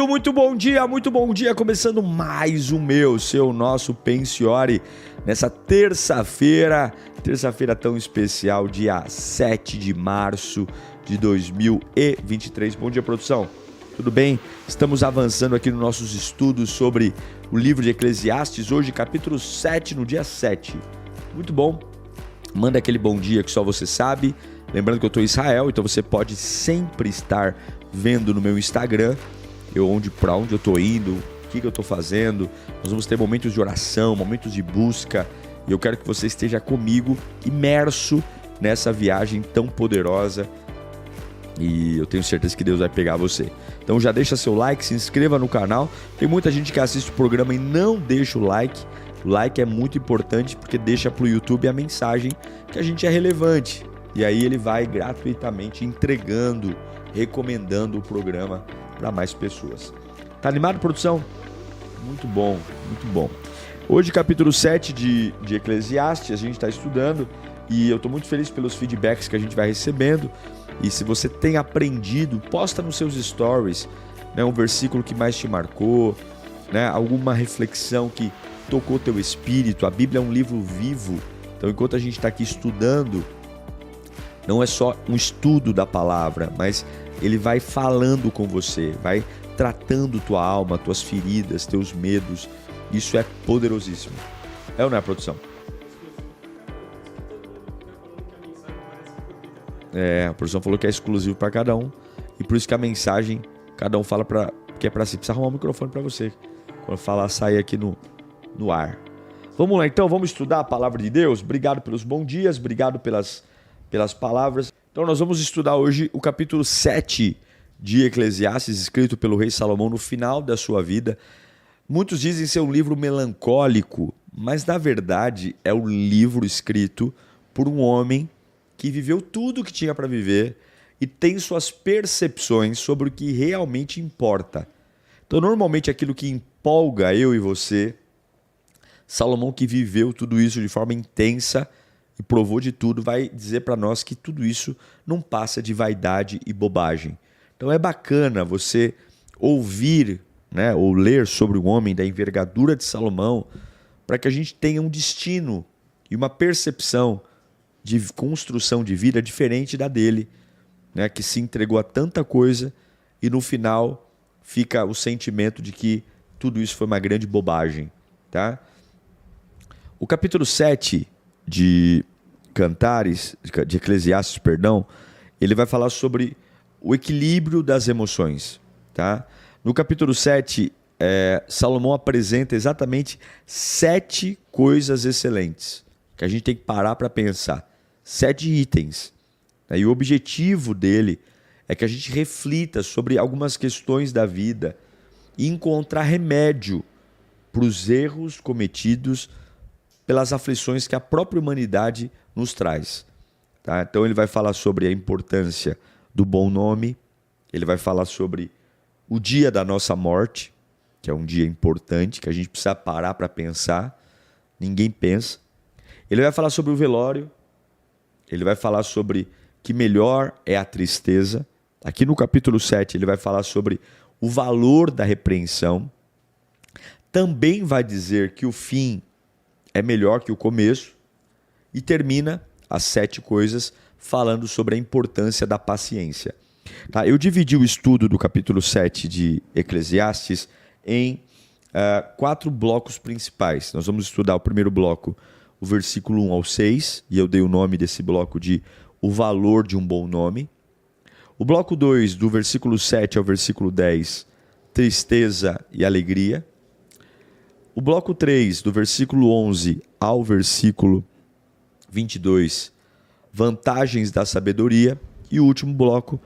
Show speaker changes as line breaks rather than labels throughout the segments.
Muito bom dia, começando mais o nosso Pensiore, nessa terça-feira tão especial, dia 7 de março de 2023. Bom dia, produção, tudo bem? Estamos avançando aqui nos nossos estudos sobre o livro de Eclesiastes, hoje capítulo 7, no dia 7. Muito bom, manda aquele bom dia que só você sabe. Lembrando que eu estou em Israel, então você pode sempre estar vendo no meu Instagram para onde eu estou indo, o que eu estou fazendo. Nós vamos ter momentos de oração, momentos de busca, e eu quero que você esteja comigo, imerso nessa viagem tão poderosa, e eu tenho certeza que Deus vai pegar você. Então já deixa seu like, se inscreva no canal. Tem muita gente que assiste o programa e não deixa o like. O like é muito importante porque deixa para o YouTube a mensagem que a gente é relevante. E aí ele vai gratuitamente entregando, recomendando o programa para mais pessoas. Tá animado, produção? Muito bom, muito bom. Hoje, capítulo 7 de Eclesiastes, a gente está estudando e eu estou muito feliz pelos feedbacks que a gente vai recebendo. E se você tem aprendido, posta nos seus stories, né, um versículo que mais te marcou, né, alguma reflexão que tocou teu espírito. A Bíblia é um livro vivo, então enquanto a gente está aqui estudando, não é só um estudo da palavra, mas ele vai falando com você, vai tratando tua alma, tuas feridas, teus medos. Isso é poderosíssimo. É ou não é, produção? A produção falou que é exclusivo para cada um, e por isso que a mensagem, cada um fala que é para si. Precisa arrumar um microfone para você, quando falar, sair aqui no ar. Vamos lá então, vamos estudar a palavra de Deus. Obrigado pelos bons dias, obrigado pelas palavras. Então nós vamos estudar hoje o capítulo 7 de Eclesiastes, escrito pelo rei Salomão no final da sua vida. Muitos dizem ser um livro melancólico, mas na verdade é um livro escrito por um homem que viveu tudo o que tinha para viver e tem suas percepções sobre o que realmente importa. Então normalmente aquilo que empolga eu e você, Salomão, que viveu tudo isso de forma intensa e provou de tudo, vai dizer para nós que tudo isso não passa de vaidade e bobagem. Então é bacana você ouvir, né, ou ler sobre o homem da envergadura de Salomão, para que a gente tenha um destino e uma percepção de construção de vida diferente da dele, né, que se entregou a tanta coisa e no final fica o sentimento de que tudo isso foi uma grande bobagem. Tá? O capítulo 7 de Eclesiastes, ele vai falar sobre o equilíbrio das emoções. Tá? No capítulo 7, Salomão apresenta exatamente 7 coisas excelentes que a gente tem que parar para pensar. 7 itens. E o objetivo dele é que a gente reflita sobre algumas questões da vida e encontrar remédio para os erros cometidos pelas aflições que a própria humanidade nos traz. Tá? Então ele vai falar sobre a importância do bom nome, ele vai falar sobre o dia da nossa morte, que é um dia importante, que a gente precisa parar para pensar, ninguém pensa. Ele vai falar sobre o velório, ele vai falar sobre que melhor é a tristeza. Aqui no capítulo 7 ele vai falar sobre o valor da repreensão. Também vai dizer que o fim é melhor que o começo, e termina as 7 coisas falando sobre a importância da paciência. Tá? Eu dividi o estudo do capítulo 7 de Eclesiastes em 4 blocos principais. Nós vamos estudar o primeiro bloco, o versículo 1 ao 6, e eu dei o nome desse bloco de O Valor de um Bom Nome. O bloco 2, do versículo 7 ao versículo 10, Tristeza e Alegria. O bloco 3, do versículo 11 ao versículo 22, Vantagens da Sabedoria. E o último bloco,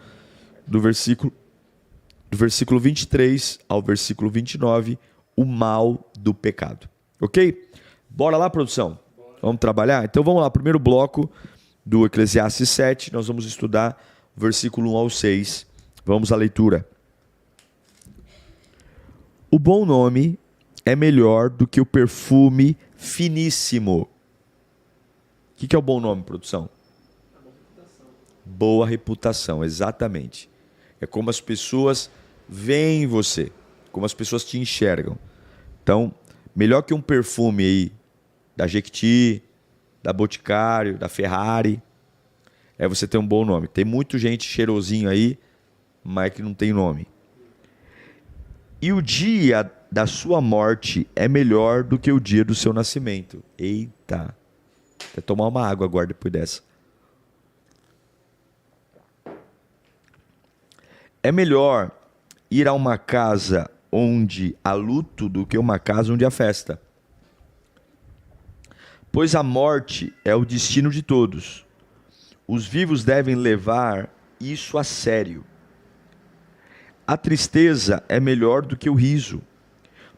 do versículo 23 ao versículo 29, O Mal do Pecado. Ok? Bora lá, produção? Vamos trabalhar? Então vamos lá, primeiro bloco do Eclesiastes 7, nós vamos estudar o versículo 1 ao 6. Vamos à leitura. O bom nome é melhor do que o perfume finíssimo. O que é o bom nome, produção? Boa reputação, exatamente. É como as pessoas veem você. como as pessoas te enxergam. Então, melhor que um perfume aí da Jequiti, da Boticário, da Ferrari, é você ter um bom nome. Tem muita gente cheirosinho aí, mas que não tem nome. E o dia da sua morte é melhor do que o dia do seu nascimento. Eita. Vou tomar uma água agora depois dessa. É melhor ir a uma casa onde há luto do que uma casa onde há festa. Pois a morte é o destino de todos. Os vivos devem levar isso a sério. A tristeza é melhor do que o riso,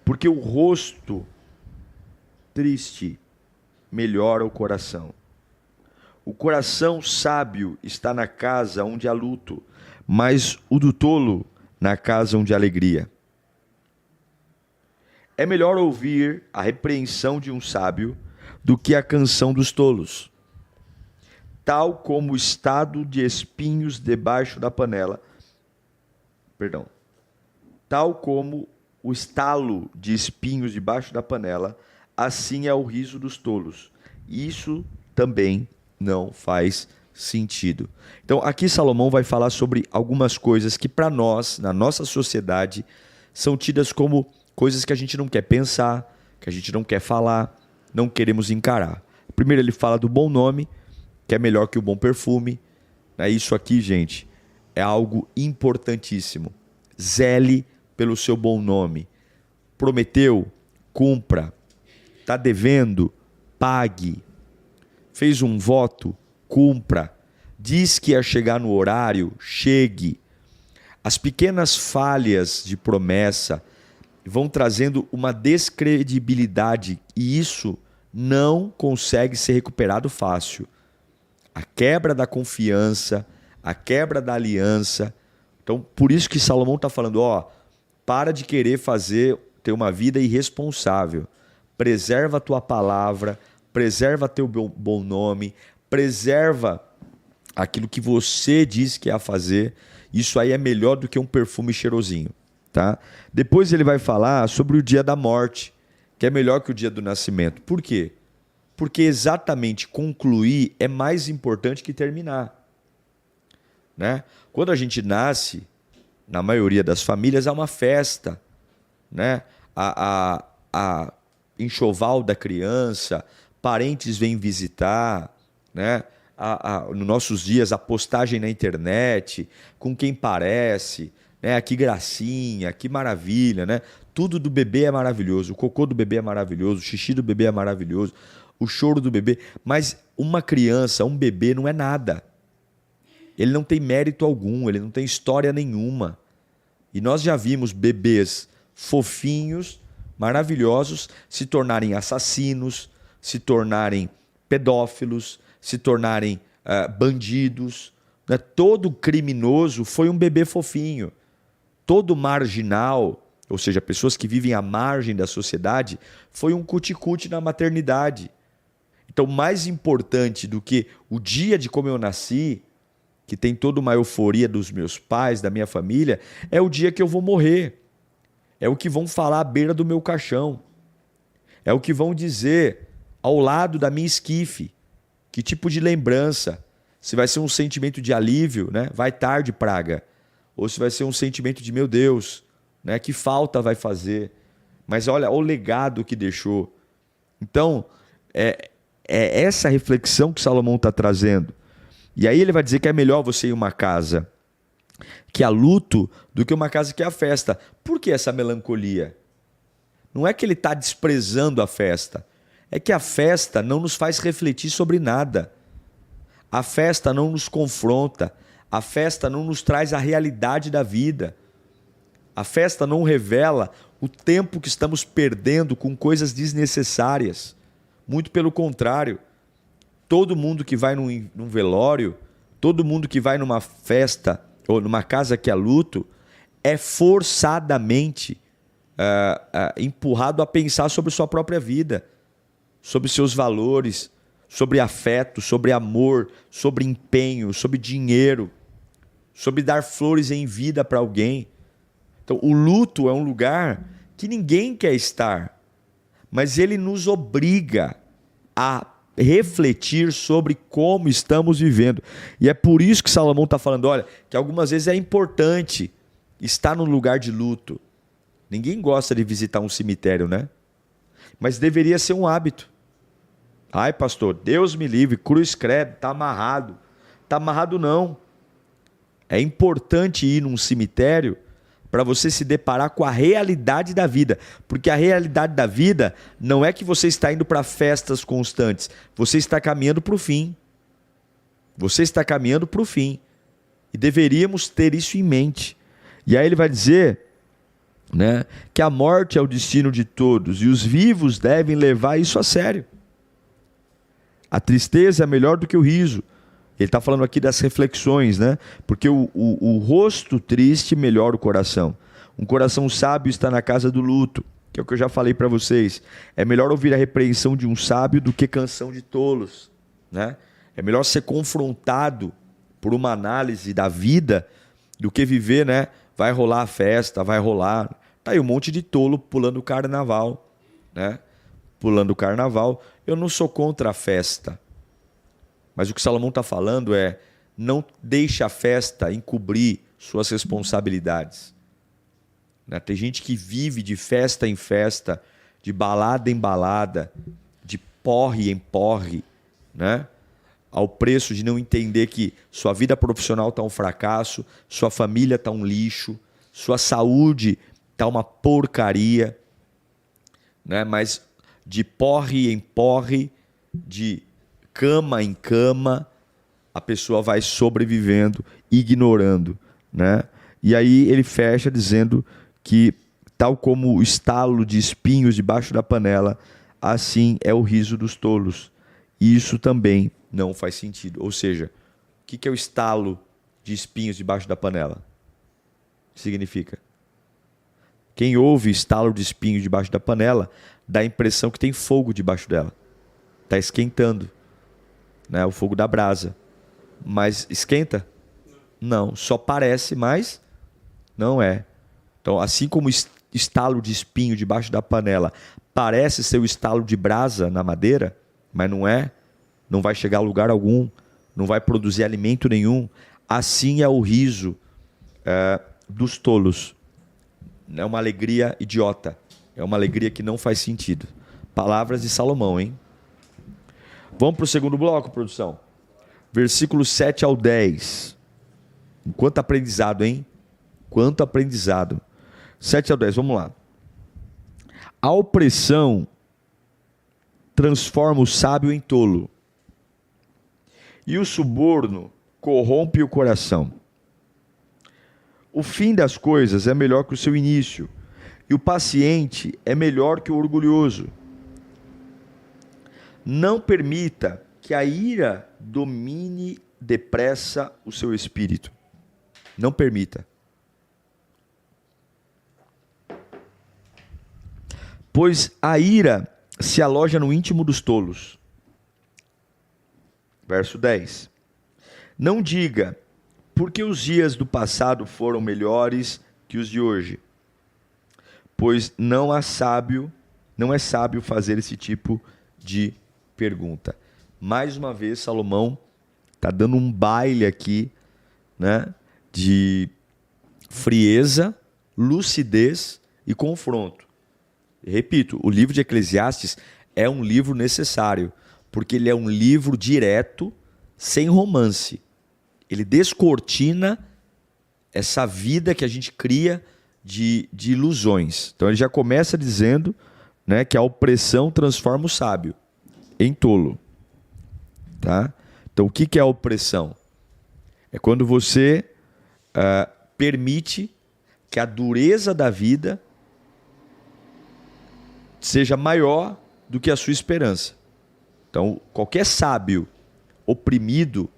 porque o rosto triste melhora o coração. O coração sábio está na casa onde há luto, mas o do tolo na casa onde há alegria. É melhor ouvir a repreensão de um sábio do que a canção dos tolos. Tal como o estado de espinhos debaixo da panela. Tal como o estalo de espinhos debaixo da panela, assim é o riso dos tolos. Isso também não faz sentido. Então, aqui Salomão vai falar sobre algumas coisas que para nós, na nossa sociedade, são tidas como coisas que a gente não quer pensar, que a gente não quer falar, não queremos encarar. Primeiro ele fala do bom nome, que é melhor que o bom perfume. Isso aqui, gente, é algo importantíssimo. Zele pelo seu bom nome. Prometeu, cumpra. Está devendo, pague. Fez um voto, cumpra. Diz que ia chegar no horário, chegue. As pequenas falhas de promessa vão trazendo uma descredibilidade e isso não consegue ser recuperado fácil. A quebra da confiança, a quebra da aliança. Então, por isso que Salomão está falando, para de querer ter uma vida irresponsável. Preserva a tua palavra, preserva teu bom nome, preserva aquilo que você diz que é a fazer. Isso aí é melhor do que um perfume cheirosinho. Tá? Depois ele vai falar sobre o dia da morte, que é melhor que o dia do nascimento. Por quê? Porque exatamente concluir é mais importante que terminar. Né? Quando a gente nasce, na maioria das famílias, há uma festa. Né? A enxoval da criança, parentes vêm visitar, né? Nos nossos dias, a postagem na internet, com quem parece, né? Que gracinha, que maravilha, né? Tudo do bebê é maravilhoso, o cocô do bebê é maravilhoso, o xixi do bebê é maravilhoso, o choro do bebê, mas uma criança, um bebê não é nada. Ele não tem mérito algum, ele não tem história nenhuma. E nós já vimos bebês fofinhos, maravilhosos, se tornarem assassinos, se tornarem pedófilos, se tornarem bandidos. Né? Todo criminoso foi um bebê fofinho. Todo marginal, ou seja, pessoas que vivem à margem da sociedade, foi um cuticute na maternidade. Então, mais importante do que o dia de como eu nasci, que tem toda uma euforia dos meus pais, da minha família, é o dia que eu vou morrer. É o que vão falar à beira do meu caixão. É o que vão dizer ao lado da minha esquife. Que tipo de lembrança? Se vai ser um sentimento de alívio, né? Vai tarde, praga. Ou se vai ser um sentimento de, meu Deus, né? Que falta vai fazer. Mas olha o legado que deixou. Então, é essa reflexão que Salomão está trazendo. E aí ele vai dizer que é melhor você ir a uma casa que há luto do que uma casa que há festa. Por que essa melancolia? Não é que ele está desprezando a festa. É que a festa não nos faz refletir sobre nada. A festa não nos confronta. A festa não nos traz a realidade da vida. A festa não revela o tempo que estamos perdendo com coisas desnecessárias. Muito pelo contrário. Todo mundo que vai num velório, todo mundo que vai numa festa ou numa casa que há luto, é forçadamente empurrado a pensar sobre sua própria vida, sobre seus valores, sobre afeto, sobre amor, sobre empenho, sobre dinheiro, sobre dar flores em vida para alguém. Então, o luto é um lugar que ninguém quer estar, mas ele nos obriga a refletir sobre como estamos vivendo. E é por isso que Salomão está falando, olha, que algumas vezes é importante estar num lugar de luto. Ninguém gosta de visitar um cemitério, né? Mas deveria ser um hábito. Ai, pastor, Deus me livre, cruz credo, está amarrado. Está amarrado não. É importante ir num cemitério para você se deparar com a realidade da vida. Porque a realidade da vida não é que você está indo para festas constantes. Você está caminhando para o fim. Você está caminhando para o fim. E deveríamos ter isso em mente. E aí ele vai dizer, né, que a morte é o destino de todos e os vivos devem levar isso a sério. A tristeza é melhor do que o riso. Ele está falando aqui das reflexões, né? Porque o rosto triste melhora o coração. Um coração sábio está na casa do luto, que é o que eu já falei para vocês. É melhor ouvir a repreensão de um sábio do que canção de tolos, né? É melhor ser confrontado por uma análise da vida do que viver, né? Vai rolar a festa, vai rolar. Tá aí um monte de tolo pulando o carnaval, né? Pulando o carnaval. Eu não sou contra a festa. Mas o que Salomão está falando é, não deixe a festa encobrir suas responsabilidades. Né? Tem gente que vive de festa em festa, de balada em balada, de porre em porre, né? Ao preço de não entender que sua vida profissional está um fracasso, sua família está um lixo, sua saúde está uma porcaria, né? Mas de porre em porre, de cama em cama, a pessoa vai sobrevivendo, ignorando, né? E aí ele fecha dizendo que, tal como o estalo de espinhos debaixo da panela, assim é o riso dos tolos. E isso também não faz sentido. Ou seja, o que é o estalo de espinhos debaixo da panela? Significa? Quem ouve estalo de espinhos debaixo da panela, dá a impressão que tem fogo debaixo dela. Está esquentando. Né, o fogo da brasa. Mas esquenta? Não, só parece, mas não é. Então, assim como estalo de espinho debaixo da panela parece ser o estalo de brasa na madeira, mas não é, não vai chegar a lugar algum, não vai produzir alimento nenhum, assim é o riso dos tolos. É uma alegria idiota, é uma alegria que não faz sentido. Palavras de Salomão, hein? Vamos para o segundo bloco, produção. Versículos 7 ao 10. Quanto aprendizado, hein? Quanto aprendizado. 7 ao 10, vamos lá. A opressão transforma o sábio em tolo, e o suborno corrompe o coração. O fim das coisas é melhor que o seu início, e o paciente é melhor que o orgulhoso. Não permita que a ira domine depressa o seu espírito. Não permita. Pois a ira se aloja no íntimo dos tolos. Verso 10. Não diga, porque os dias do passado foram melhores que os de hoje. Pois não é sábio fazer esse tipo de pergunta. Mais uma vez, Salomão está dando um baile aqui, né, de frieza, lucidez e confronto. Repito, o livro de Eclesiastes é um livro necessário, porque ele é um livro direto, sem romance. Ele descortina essa vida que a gente cria de ilusões. Então ele já começa dizendo, né, que a opressão transforma o sábio em tolo. Tá? Então o que é a opressão? É quando você permite que a dureza da vida seja maior do que a sua esperança. Então, qualquer sábio oprimido,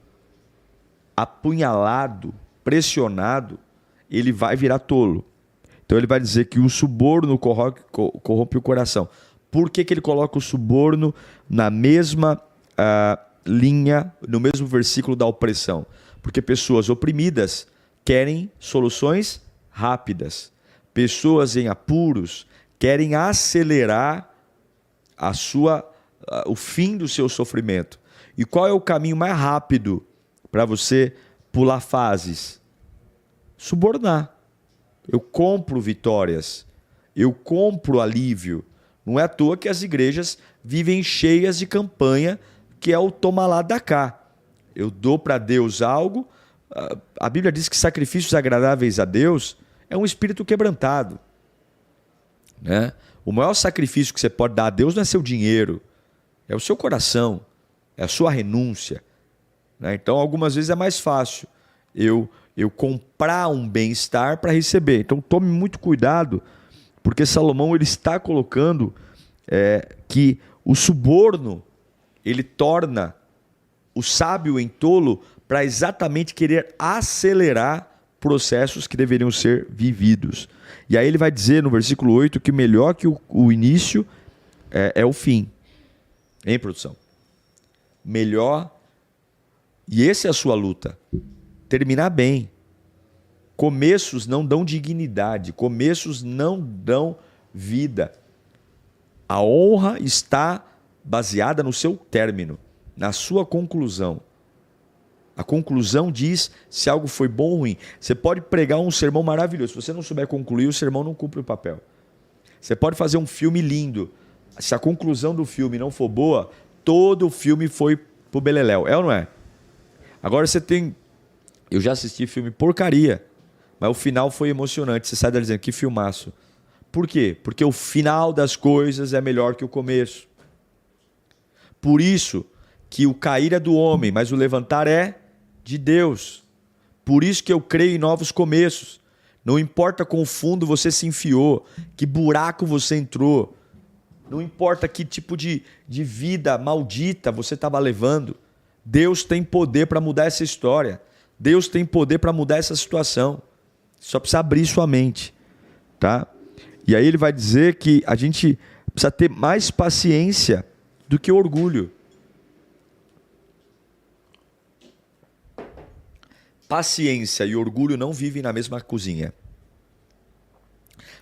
apunhalado, pressionado, ele vai virar tolo. Então ele vai dizer que o suborno corrompe o coração. Por que ele coloca o suborno na mesma linha, no mesmo versículo da opressão? Porque pessoas oprimidas querem soluções rápidas. pessoas em apuros querem acelerar o fim do seu sofrimento. E qual é o caminho mais rápido para você pular fases? Subornar. Eu compro vitórias, eu compro alívio. Não é à toa que as igrejas vivem cheias de campanha, que é o toma lá dá cá. Eu dou para Deus algo. A Bíblia diz que sacrifícios agradáveis a Deus é um espírito quebrantado, né? O maior sacrifício que você pode dar a Deus não é seu dinheiro, é o seu coração, é a sua renúncia, né? Então, algumas vezes é mais fácil eu comprar um bem-estar para receber. Então, tome muito cuidado, porque Salomão ele está colocando que o suborno ele torna o sábio em tolo para exatamente querer acelerar processos que deveriam ser vividos. E aí ele vai dizer no versículo 8 que melhor que o início é o fim. Hein, produção? Melhor, e essa é a sua luta, terminar bem. Começos não dão dignidade, começos não dão vida. A honra está baseada no seu término, na sua conclusão. A conclusão diz se algo foi bom ou ruim. Você pode pregar um sermão maravilhoso. Se você não souber concluir, o sermão não cumpre o papel. Você pode fazer um filme lindo. Se a conclusão do filme não for boa, todo o filme foi pro beleléu. É ou não é? Agora você tem... Eu já assisti filme porcaria, mas o final foi emocionante. Você sai dali dizendo, que filmaço. Por quê? Porque o final das coisas é melhor que o começo. Por isso que o cair é do homem, mas o levantar é de Deus. Por isso que eu creio em novos começos. Não importa quão fundo você se enfiou, que buraco você entrou, não importa que tipo de vida maldita você estava levando, Deus tem poder para mudar essa história. Deus tem poder para mudar essa situação. Só precisa abrir sua mente, tá? E aí ele vai dizer que a gente precisa ter mais paciência do que orgulho. Paciência e orgulho não vivem na mesma cozinha.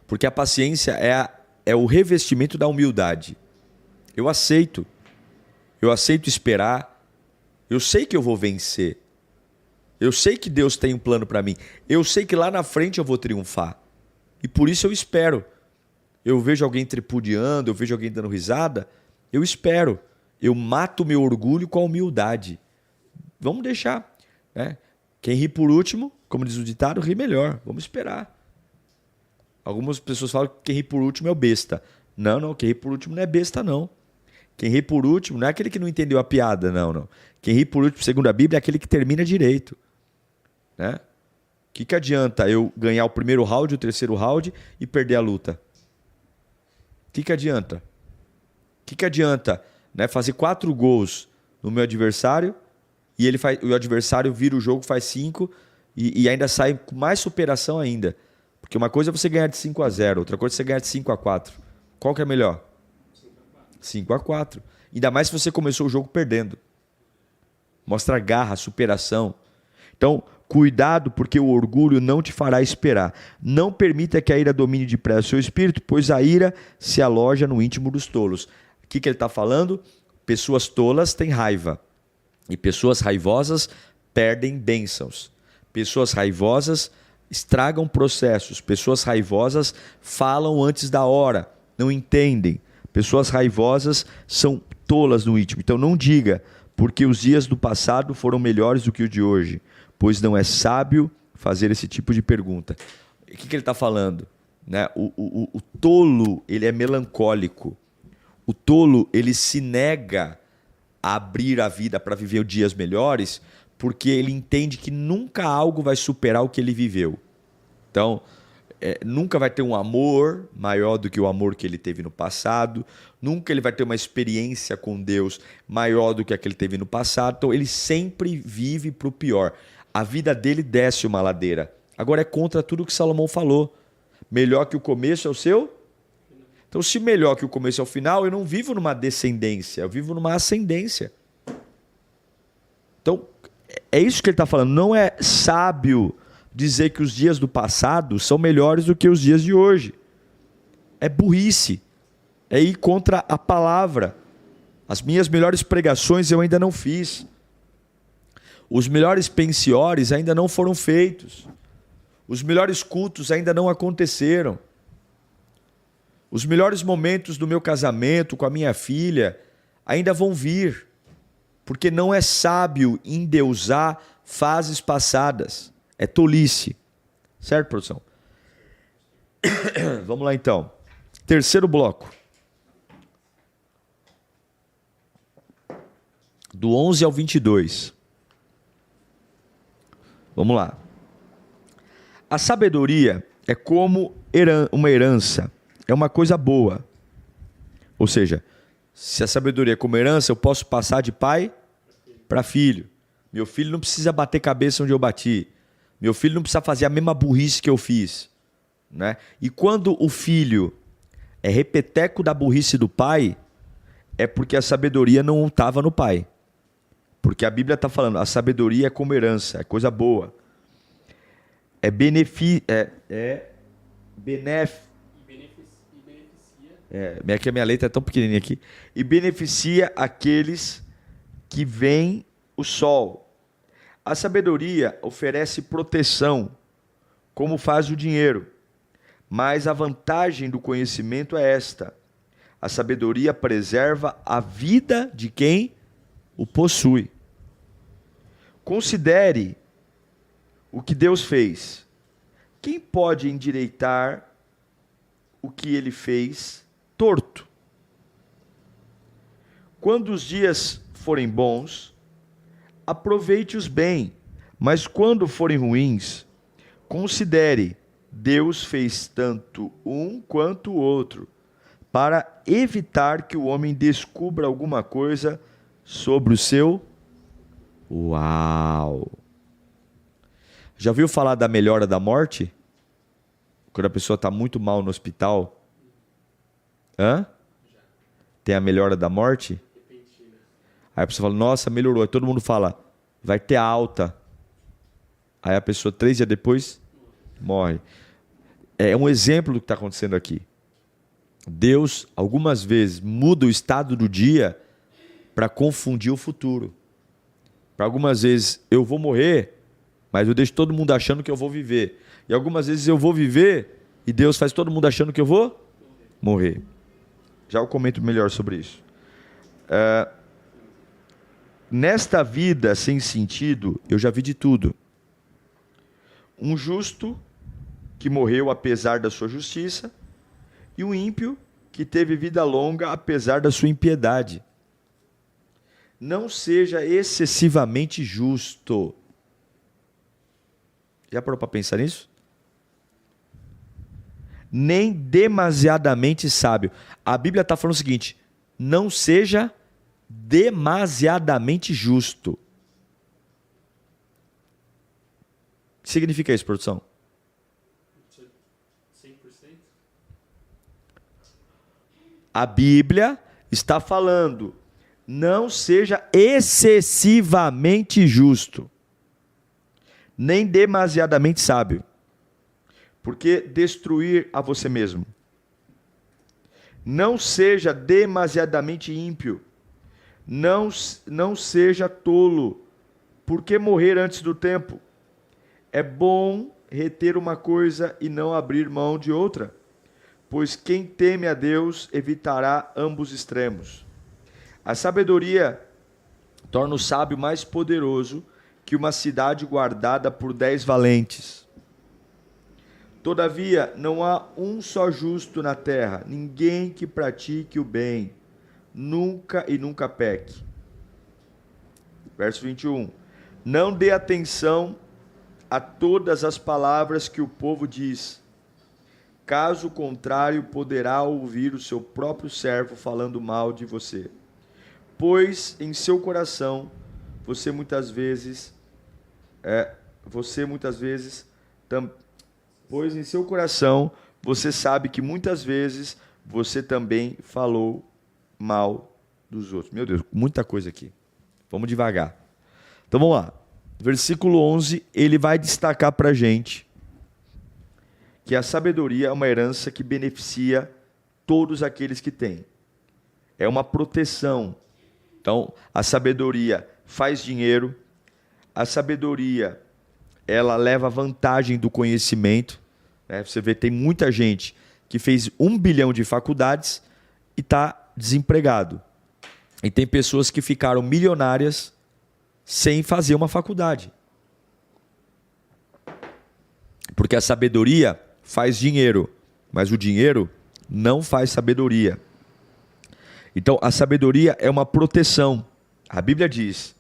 Porque a paciência é o revestimento da humildade. Eu aceito esperar. Eu sei que eu vou vencer. Eu sei que Deus tem um plano para mim. Eu sei que lá na frente eu vou triunfar. E por isso eu espero. Eu vejo alguém tripudiando, eu vejo alguém dando risada, eu espero. Eu mato o meu orgulho com a humildade. Vamos deixar, né? Quem ri por último, como diz o ditado, ri melhor. Vamos esperar. Algumas pessoas falam que quem ri por último é o besta. Não, quem ri por último não é besta, não. Quem ri por último não é aquele que não entendeu a piada, não. Quem ri por último, segundo a Bíblia, é aquele que termina direito, né? O que adianta eu ganhar o primeiro round, o terceiro round e perder a luta? O que adianta? O que adianta, né, fazer 4 gols no meu adversário e o adversário vira o jogo, faz 5 e ainda sai com mais superação ainda? Porque uma coisa é você ganhar de 5-0, outra coisa é você ganhar de 5-4. Qual que é melhor? 5-4. Ainda mais se você começou o jogo perdendo. Mostra garra, superação. Então, cuidado, porque o orgulho não te fará esperar. Não permita que a ira domine depressa o seu espírito, pois a ira se aloja no íntimo dos tolos. O que ele está falando? Pessoas tolas têm raiva. E pessoas raivosas perdem bênçãos. Pessoas raivosas estragam processos. Pessoas raivosas falam antes da hora, não entendem. Pessoas raivosas são tolas no íntimo. Então não diga, porque os dias do passado foram melhores do que o de hoje, pois não é sábio fazer esse tipo de pergunta. O que ele está falando? Né? O tolo, ele é melancólico. O tolo, ele se nega a abrir a vida para viver dias melhores, porque ele entende que nunca algo vai superar o que ele viveu. Então, nunca vai ter um amor maior do que o amor que ele teve no passado, nunca ele vai ter uma experiência com Deus maior do que a que ele teve no passado, então ele sempre vive para o pior. A vida dele desce uma ladeira. Agora é contra tudo que Salomão falou. Melhor que o começo é o seu? Então, se melhor que o começo é o final, eu não vivo numa descendência, eu vivo numa ascendência. Então, é isso que ele está falando. Não é sábio dizer que os dias do passado são melhores do que os dias de hoje. É burrice. É ir contra a palavra. As minhas melhores pregações eu ainda não fiz. Os melhores pensiores ainda não foram feitos. Os melhores cultos ainda não aconteceram. Os melhores momentos do meu casamento com a minha filha ainda vão vir. Porque não é sábio endeusar fases passadas. É tolice. Certo, produção? Vamos lá então. Terceiro bloco. Do 11 ao 22. Vamos lá. A sabedoria é como uma herança. É uma coisa boa. Ou seja, se a sabedoria é como herança, eu posso passar de pai para filho. Meu filho não precisa bater cabeça onde eu bati. Meu filho não precisa fazer a mesma burrice que eu fiz. Né? E quando o filho é repeteco da burrice do pai, é porque a sabedoria não estava no pai. Porque a Bíblia está falando, a sabedoria é como herança, é coisa boa. É beneficia. Minha letra é tão pequenininha aqui. E beneficia aqueles que veem o sol. A sabedoria oferece proteção, como faz o dinheiro. Mas a vantagem do conhecimento é esta: a sabedoria preserva a vida de quem o possui. Considere o que Deus fez. Quem pode endireitar o que ele fez torto? Quando os dias forem bons, aproveite-os bem, mas quando forem ruins, considere: Deus fez tanto um quanto o outro, para evitar que o homem descubra alguma coisa sobre o seu... Uau! Já ouviu falar da melhora da morte? Quando a pessoa está muito mal no hospital. Hã? Tem a melhora da morte? Aí a pessoa fala, nossa, melhorou. Aí todo mundo fala, vai ter alta. Aí a pessoa, 3 dias depois, morre. É um exemplo do que está acontecendo aqui. Deus, algumas vezes, muda o estado do dia para confundir o futuro. Para algumas vezes eu vou morrer, mas eu deixo todo mundo achando que eu vou viver. E algumas vezes eu vou viver e Deus faz todo mundo achando que eu vou morrer. Já eu comento melhor sobre isso. Nesta vida sem sentido, eu já vi de tudo. Um justo que morreu apesar da sua justiça e um ímpio que teve vida longa apesar da sua impiedade. Não seja excessivamente justo. Já parou para pensar nisso? Nem demasiadamente sábio. A Bíblia está falando o seguinte, não seja demasiadamente justo. O que significa isso, produção?
100%?
A Bíblia está falando, não seja excessivamente justo, nem demasiadamente sábio, porque destruir a você mesmo. Não seja demasiadamente ímpio, não seja tolo, porque morrer antes do tempo. É bom reter uma coisa e não abrir mão de outra, pois quem teme a Deus evitará ambos extremos. A sabedoria torna o sábio mais poderoso que uma cidade guardada por 10 valentes. Todavia, não há um só justo na terra, ninguém que pratique o bem, nunca e nunca peque. Verso 21. Não dê atenção a todas as palavras que o povo diz. Caso contrário, poderá ouvir o seu próprio servo falando mal de você. Pois em seu coração você muitas vezes pois em seu coração você sabe que muitas vezes você também falou mal dos outros. Meu Deus, muita coisa aqui. Vamos devagar. Então vamos lá. versículo 11, ele vai destacar para a gente que a sabedoria é uma herança que beneficia todos aqueles que têm. É uma proteção. Então, a sabedoria faz dinheiro, a sabedoria, ela leva vantagem do conhecimento. Né? Você vê, tem muita gente que fez 1 bilhão de faculdades e está desempregado. E tem pessoas que ficaram milionárias sem fazer uma faculdade. Porque a sabedoria faz dinheiro, mas o dinheiro não faz sabedoria. Então, a sabedoria é uma proteção. A Bíblia diz,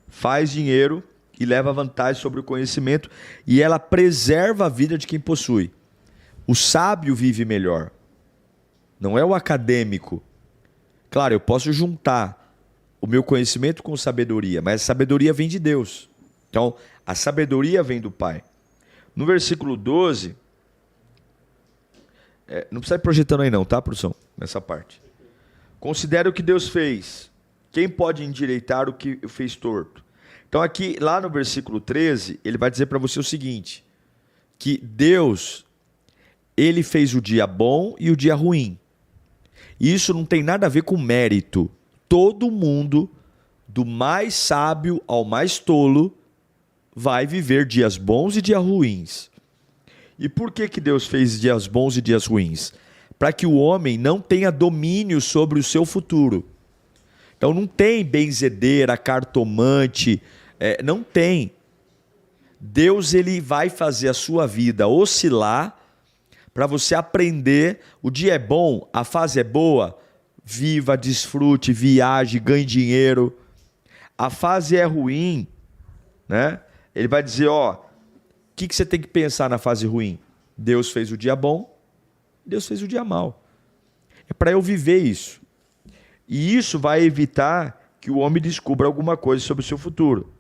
faz dinheiro e leva vantagem sobre o conhecimento, e ela preserva a vida de quem possui. O sábio vive melhor. Não é o acadêmico. Claro, eu posso juntar o meu conhecimento com sabedoria, mas a sabedoria vem de Deus. Então, a sabedoria vem do Pai. No versículo 12, não precisa ir projetando aí não, tá, produção? Nessa parte. Considere o que Deus fez. Quem pode endireitar o que fez torto? Então aqui, lá no versículo 13, ele vai dizer para você o seguinte, que Deus, ele fez o dia bom e o dia ruim. E isso não tem nada a ver com mérito. Todo mundo, do mais sábio ao mais tolo, vai viver dias bons e dias ruins. E por que Deus fez dias bons e dias ruins? Para que o homem não tenha domínio sobre o seu futuro. Então não tem benzedeira, cartomante, não tem. Deus, ele vai fazer a sua vida oscilar para você aprender. O dia é bom, a fase é boa, viva, desfrute, viaje, ganhe dinheiro. A fase é ruim, né? Ele vai dizer, o que você tem que pensar na fase ruim? Deus fez o dia bom, Deus fez o dia mal. É para eu viver isso. E isso vai evitar que o homem descubra alguma coisa sobre o seu futuro.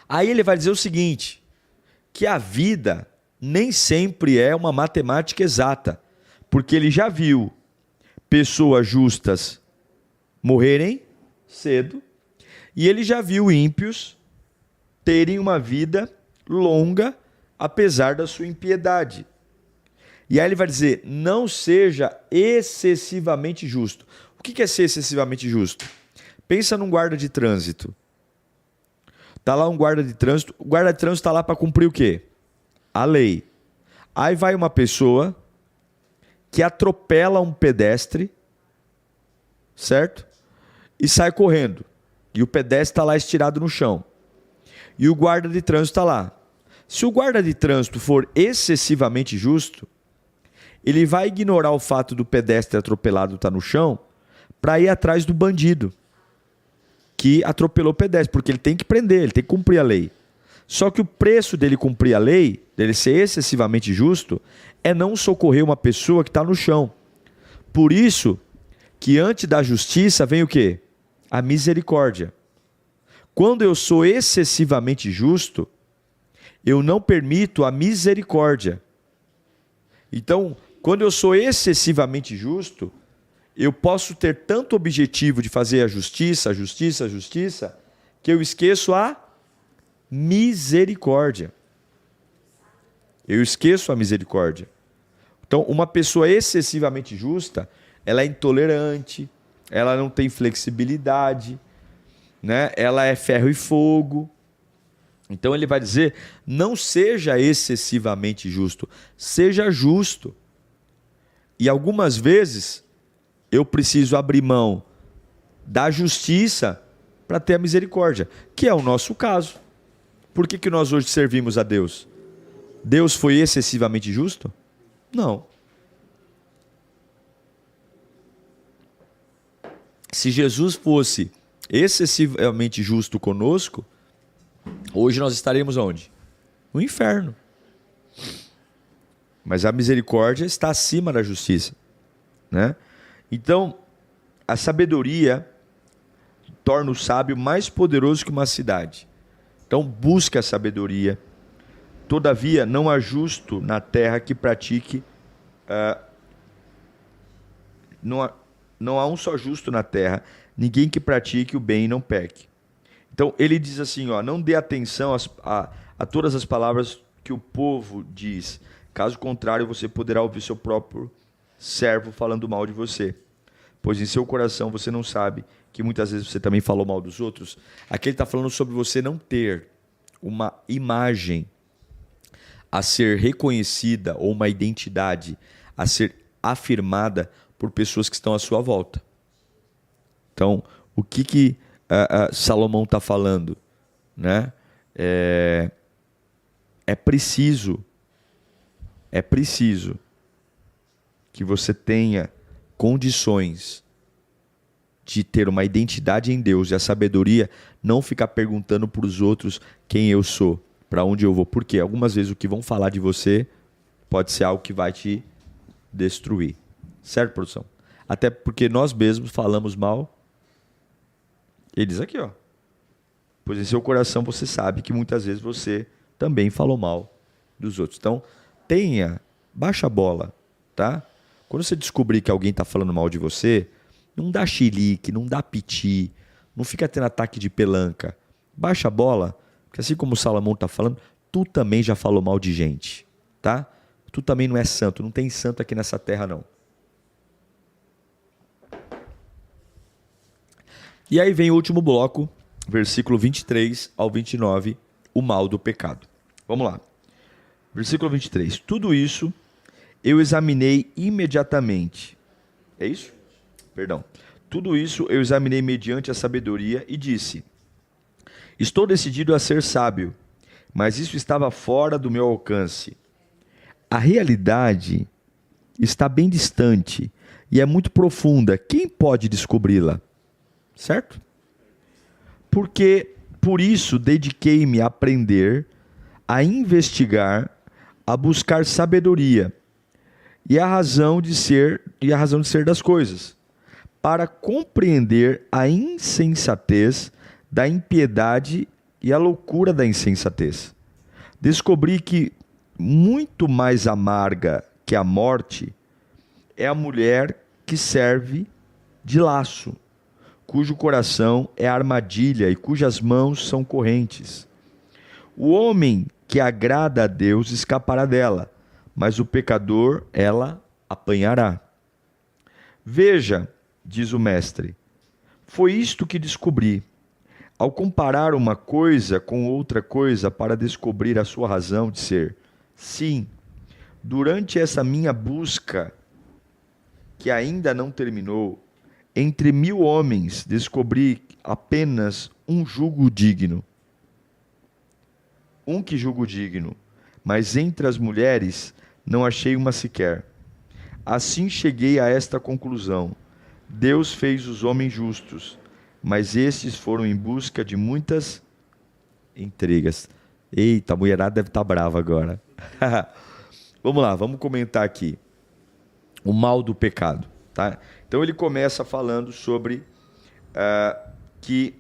Aí ele vai dizer o seguinte, que a vida nem sempre é uma matemática exata, porque ele já viu pessoas justas morrerem cedo, e ele já viu ímpios terem uma vida longa, apesar da sua impiedade. E aí ele vai dizer, não seja excessivamente justo. O que é ser excessivamente justo? Pensa num guarda de trânsito. Está lá um guarda de trânsito, o guarda de trânsito está lá para cumprir o quê? A lei. Aí vai uma pessoa que atropela um pedestre, certo? E sai correndo. E o pedestre está lá estirado no chão. E o guarda de trânsito está lá. Se o guarda de trânsito for excessivamente justo, ele vai ignorar o fato do pedestre atropelado estar no chão para ir atrás do bandido que atropelou o pedestre, porque ele tem que prender, ele tem que cumprir a lei. Só que o preço dele cumprir a lei, dele ser excessivamente justo, é não socorrer uma pessoa que está no chão. Por isso que antes da justiça vem o quê? A misericórdia. Quando eu sou excessivamente justo, eu não permito a misericórdia. Então, quando eu sou excessivamente justo, eu posso ter tanto objetivo de fazer a justiça, que eu esqueço a misericórdia. Eu esqueço a misericórdia. Então, uma pessoa excessivamente justa, ela é intolerante, ela não tem flexibilidade, né? Ela é ferro e fogo. Então ele vai dizer, não seja excessivamente justo, seja justo. E algumas vezes eu preciso abrir mão da justiça para ter a misericórdia, que é o nosso caso. Por que nós hoje servimos a Deus? Deus foi excessivamente justo? Não. Se Jesus fosse excessivamente justo conosco, hoje nós estaremos onde? No inferno. Mas a misericórdia está acima da justiça, né? Então, a sabedoria torna o sábio mais poderoso que uma cidade. Então, busca a sabedoria. Todavia, não há justo na terra que pratique... Não há um só justo na terra, ninguém que pratique o bem e não peque. Então ele diz assim, ó, não dê atenção a todas as palavras que o povo diz. Caso contrário, você poderá ouvir seu próprio servo falando mal de você. Pois em seu coração você não sabe que muitas vezes você também falou mal dos outros. Aqui ele está falando sobre você não ter uma imagem a ser reconhecida ou uma identidade a ser afirmada por pessoas que estão à sua volta. Então, o que Salomão está falando? Né? É preciso que você tenha condições de ter uma identidade em Deus e a sabedoria não ficar perguntando para os outros quem eu sou, para onde eu vou. Porque algumas vezes o que vão falar de você pode ser algo que vai te destruir. Certo, produção? Até porque nós mesmos falamos mal. Ele diz aqui, ó. Pois em seu coração você sabe que muitas vezes você também falou mal dos outros. Então, baixa a bola, tá? Quando você descobrir que alguém está falando mal de você, não dá chilique, não dá piti, não fica tendo ataque de pelanca. Baixa a bola, porque assim como o Salomão está falando, tu também já falou mal de gente, tá? Tu também não é santo, não tem santo aqui nessa terra não. E aí vem o último bloco, versículo 23 ao 29, o mal do pecado. Vamos lá. Versículo 23. Tudo isso eu examinei imediatamente. É isso? Perdão. Tudo isso eu examinei mediante a sabedoria e disse: estou decidido a ser sábio, mas isso estava fora do meu alcance. A realidade está bem distante e é muito profunda. Quem pode descobri-la? Certo? Por isso dediquei-me a aprender, a investigar, a buscar sabedoria e a razão de ser das coisas, para compreender a insensatez da impiedade e a loucura da insensatez. Descobri que muito mais amarga que a morte é a mulher que serve de laço, cujo coração é armadilha e cujas mãos são correntes. O homem que agrada a Deus escapará dela, mas o pecador ela apanhará. Veja, diz o mestre, foi isto que descobri. Ao comparar uma coisa com outra coisa para descobrir a sua razão de ser. Sim, durante essa minha busca, que ainda não terminou, entre 1000 homens descobri apenas um julgo digno. Um que julgo digno, mas entre as mulheres não achei uma sequer. Assim cheguei a esta conclusão: Deus fez os homens justos, mas estes foram em busca de muitas intrigas. Eita, a mulherada deve estar brava agora. Vamos lá, vamos comentar aqui. O mal do pecado. Tá? Então ele começa falando sobre que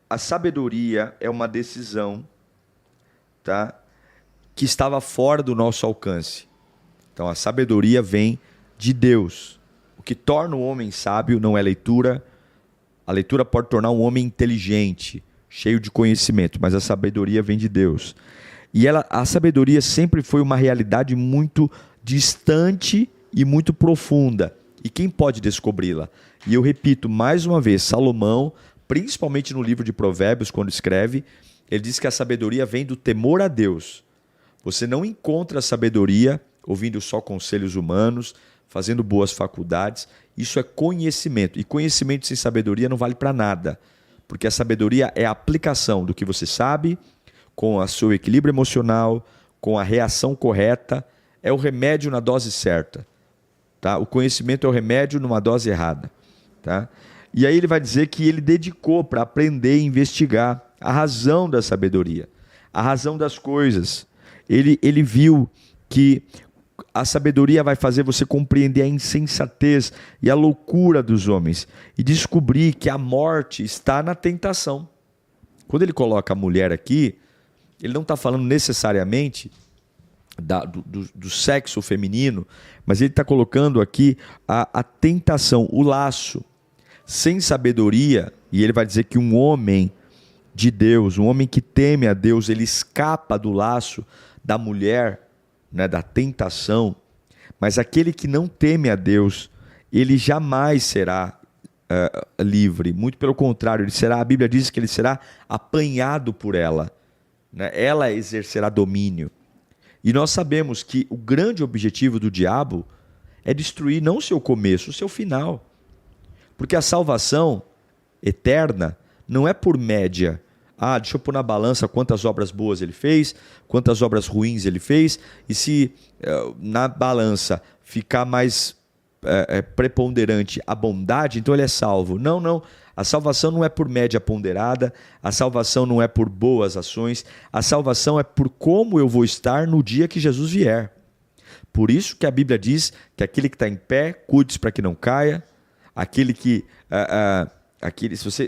a sabedoria é uma decisão, tá? Que estava fora do nosso alcance. Então a sabedoria vem de Deus. O que torna o homem sábio não é leitura. A leitura pode tornar um homem inteligente, cheio de conhecimento, mas a sabedoria vem de Deus. E a sabedoria sempre foi uma realidade muito distante e muito profunda. E quem pode descobri-la? E eu repito mais uma vez, Salomão, principalmente no livro de Provérbios, quando escreve, ele diz que a sabedoria vem do temor a Deus. Você não encontra sabedoria ouvindo só conselhos humanos, fazendo boas faculdades. Isso é conhecimento. E conhecimento sem sabedoria não vale para nada. Porque a sabedoria é a aplicação do que você sabe, com o seu equilíbrio emocional, com a reação correta. É o remédio na dose certa. Tá? O conhecimento é o remédio numa dose errada. Tá? E aí ele vai dizer que ele dedicou para aprender e investigar a razão da sabedoria, a razão das coisas. Ele viu que a sabedoria vai fazer você compreender a insensatez e a loucura dos homens e descobrir que a morte está na tentação. Quando ele coloca a mulher aqui, ele não está falando necessariamente do sexo feminino, mas ele está colocando aqui a tentação, o laço. Sem sabedoria, e ele vai dizer que um homem de Deus, um homem que teme a Deus, ele escapa do laço da mulher, né, da tentação. Mas aquele que não teme a Deus, ele jamais será livre. Muito pelo contrário, a Bíblia diz que ele será apanhado por ela, né? Ela exercerá domínio. E nós sabemos que o grande objetivo do diabo é destruir não o seu começo, o seu final. Porque a salvação eterna não é por média. Deixa eu pôr na balança quantas obras boas ele fez, quantas obras ruins ele fez, e se na balança ficar mais preponderante a bondade, então ele é salvo. Não. A salvação não é por média ponderada, a salvação não é por boas ações, a salvação é por como eu vou estar no dia que Jesus vier. Por isso que a Bíblia diz que aquele que está em pé, cuide-se para que não caia, aquele que...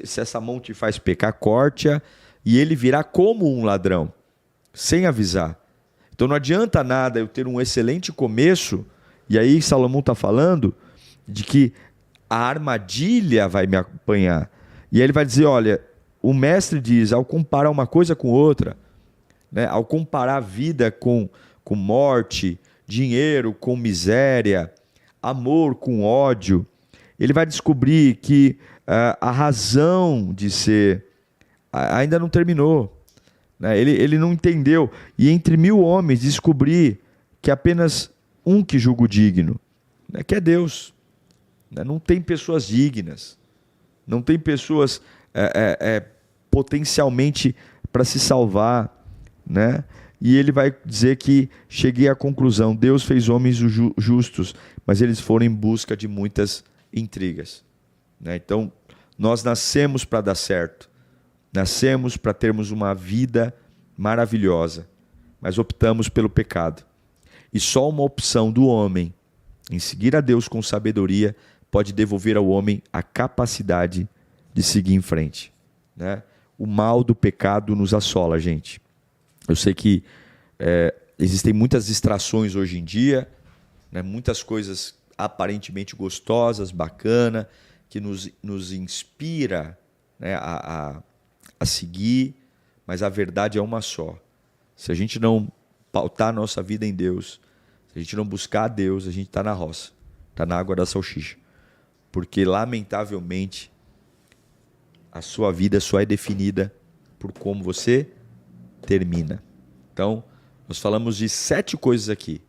se essa mão te faz pecar, corte-a, e ele virá como um ladrão, sem avisar. Então não adianta nada eu ter um excelente começo, e aí Salomão está falando de que a armadilha vai me apanhar. E aí ele vai dizer, olha, o mestre diz, ao comparar uma coisa com outra, né, ao comparar a vida com morte, dinheiro com miséria, amor com ódio, ele vai descobrir que a razão de ser ainda não terminou, né? Ele não entendeu. E entre 1000 homens descobrir que apenas um que julga o digno, né? Que é Deus. Né? Não tem pessoas dignas, não tem pessoas potencialmente para se salvar, né? E ele vai dizer que cheguei à conclusão, Deus fez homens justos, mas eles foram em busca de muitas intrigas, né? Então, nós nascemos para dar certo, nascemos para termos uma vida maravilhosa, mas optamos pelo pecado. E só uma opção do homem em seguir a Deus com sabedoria pode devolver ao homem a capacidade de seguir em frente, né? O mal do pecado nos assola, gente. Eu sei que existem muitas distrações hoje em dia, né? Muitas coisas aparentemente gostosas, bacana, que nos inspira, né, a seguir, mas a verdade é uma só. Se a gente não pautar a nossa vida em Deus, se a gente não buscar a Deus, a gente está na roça, está na água da salsicha. Porque, lamentavelmente, a sua vida só é definida por como você termina. Então, nós falamos de 7 coisas aqui.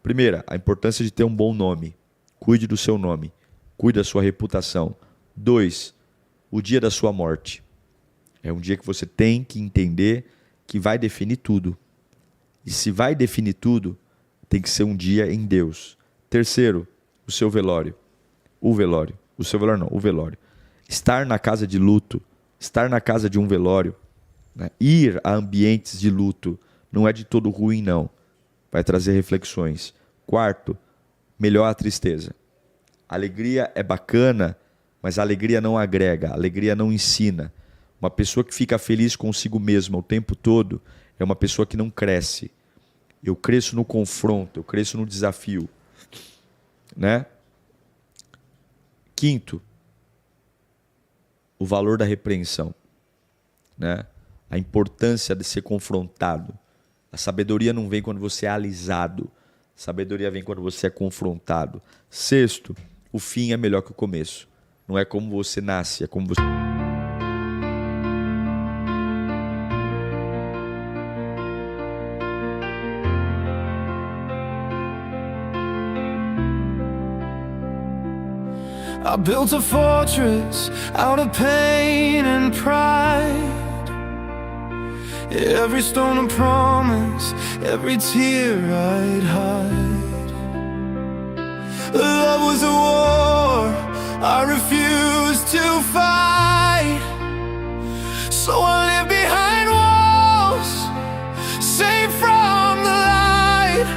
Primeira, a importância de ter um bom nome. Cuide do seu nome. Cuide da sua reputação. 2, o dia da sua morte. É um dia que você tem que entender que vai definir tudo. E se vai definir tudo, tem que ser um dia em Deus. 3, o seu velório. O velório. O seu velório não, o velório. Estar na casa de luto, estar na casa de um velório, né? Ir a ambientes de luto, não é de todo ruim, não. Vai trazer reflexões. 4, melhor a tristeza. A alegria é bacana, mas a alegria não agrega, a alegria não ensina. Uma pessoa que fica feliz consigo mesma o tempo todo é uma pessoa que não cresce. Eu cresço no confronto, eu cresço no desafio, né? 5, o valor da repreensão, né? A importância de ser confrontado. A sabedoria não vem quando você é alisado. A sabedoria vem quando você é confrontado. 6, o fim é melhor que o começo. Não é como você nasce, é como você...
I built a fortress out of pain and pride. Every stone a promise, every tear I'd hide. Love was a war I refused to fight. So I live behind walls, safe from the light.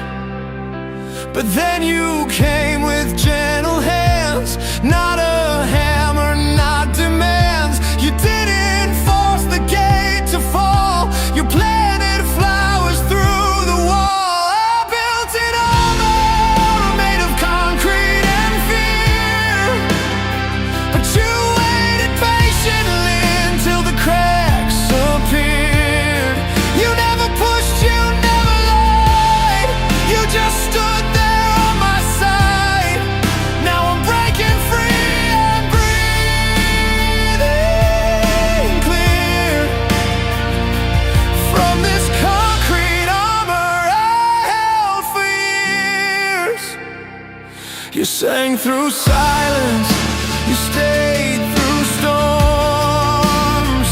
But then you came with gentle hands, not a hammer, not demands. You didn't force the gate to fall. You planted flowers through the wall. I built an armor made of concrete and fear. But you waited patiently until the cracks sang through silence. You stayed through storms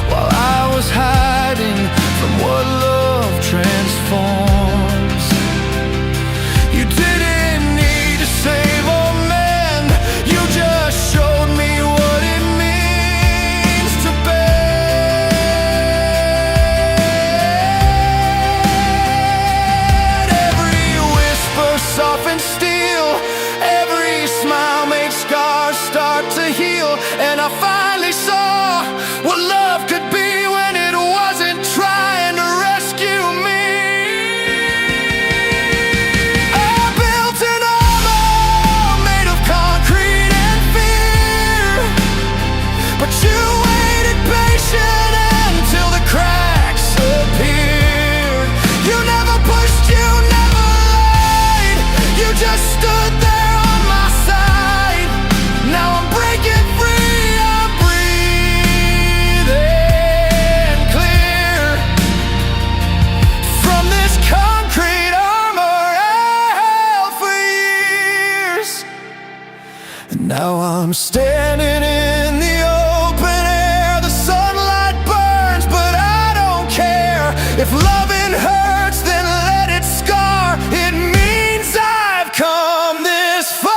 while I was hiding from what love transforms. You didn't need to save or mend. You just showed me what it means to bend. Every whisper softened steel. Every smile made scars start to heal. And I finally saw what love could be when it wasn't trying to rescue me. I built an armor made of concrete and fear, but you waited patient until the cracks appeared. You never pushed, you never lied. You just stood there on my side. Now I'm breaking free, I'm breathing clear from this concrete armor I held for years. And now I'm standing in the open air. The sunlight burns, but I don't care. If loving hurts, then let it scar. It means I've come this far.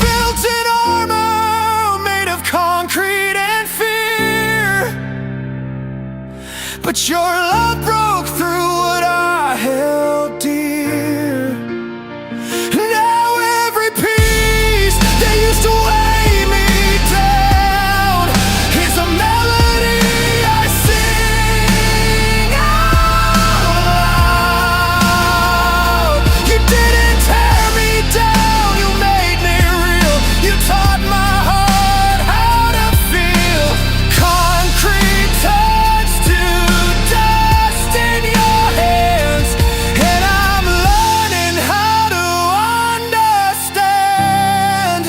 Built in armor made of concrete and fear, but your love broke through what I held dear. Now every piece that used to weigh me down is a melody I sing out loud. You didn't tear me down, you made me real. You taught my heart how to feel. Concrete turns to dust in your hands, and I'm learning how to understand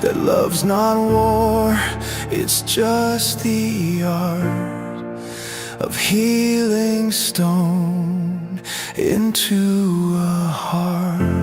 that love's not war, it's just the art of healing stone into a heart.